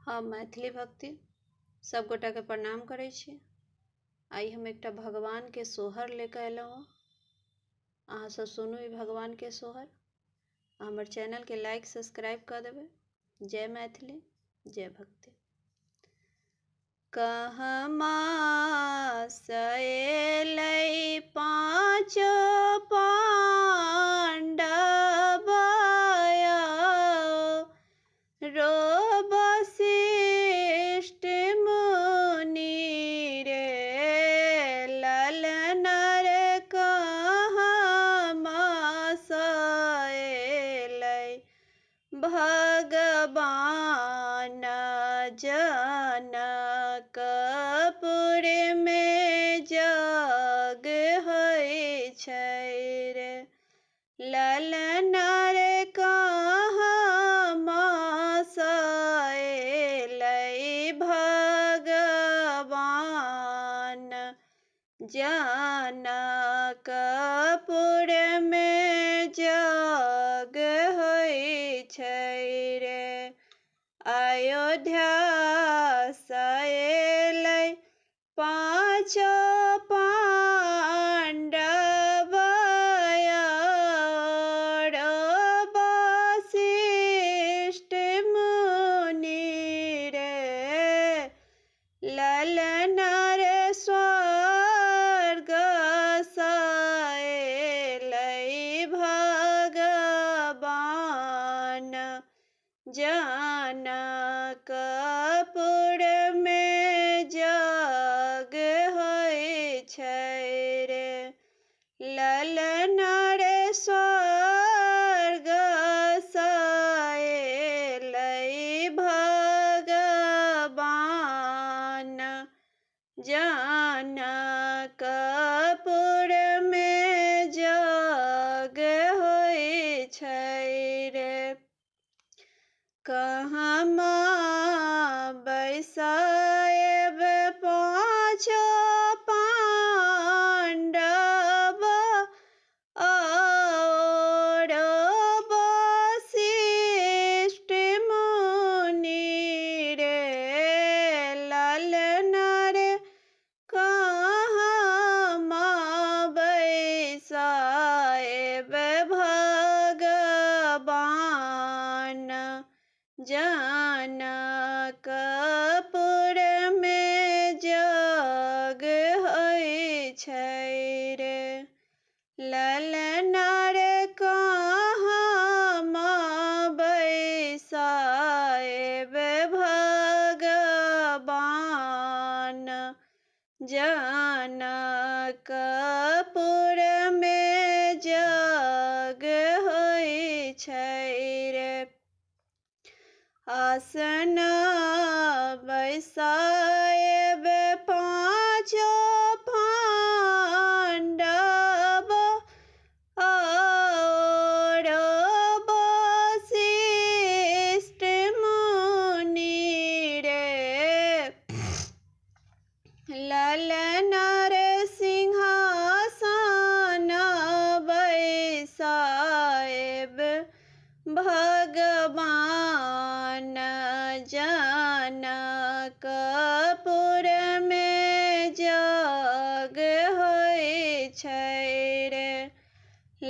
हम मैथिली भक्ति सब गोटा के प्रणाम करै छी। आई हम एकटा भगवान के सोहर लेकर अयलहुँ हँ। अहाँ सब सुनू ई भगवान के सोहर। हमर चैनल के लाइक सब्सक्राइब कर देबै। जय मैथिली, जय भक्ति। कहमा सएलै पाँचो पांडव रो वशिष्ठ मुनि रे ललनर कहमा सएलै भगवान जनकपुर में जग होइ छै रे ललनर कहमा सएलै भगवान जनकपुर में जग होइ छै रे अयोध्या सएलै पाँचो पांडव रो वशिष्ठ मुनि रे ललनर स्वर्ग सएलै भगवान जनकपुर में जग होइ छै रे ललनर स्वर्ग सएलै भगवान जनकपुर में जग होइ छै रे कहमा बैसाएब पाँचो पांडव और वशिष्ठ मुनि रे ललनर कहमा बैसाएब भगवान जनकपुर में जग होइ छै रे ललनर कहमा बैसाएब भगवान जनकपुर में जग होइ छै रे आसन बैसाएब पाँचो पांडव और वशिष्ठ मुनि रे ललनर सिंहासन बैसाएब भगवान जनकपुर में जग होइ छै रे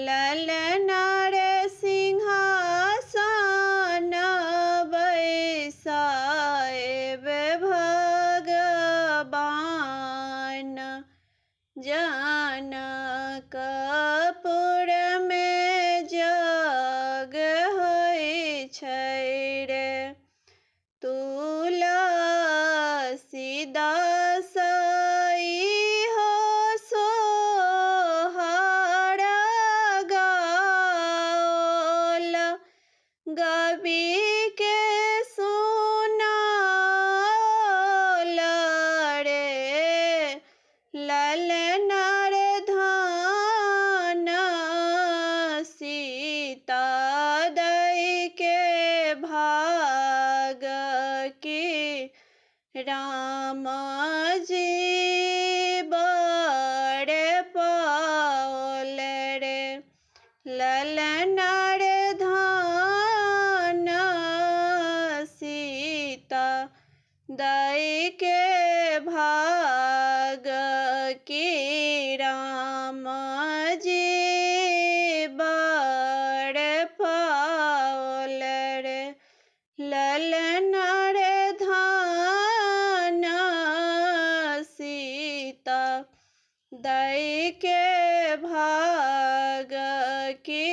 ललनर सिंहासन बैसाएब भगवान जनकपुर में जग होइ छै रे तुलसीदास इहो सोहर गाओल गबी के सुनाओल रे ललनर धान सीता दै के भाग की राम जी बड़ पाओल रे ललनर धान सीता दाई के भाग की राम जी बड़ पावल रे ललना रे धान सीता दाई के भाग की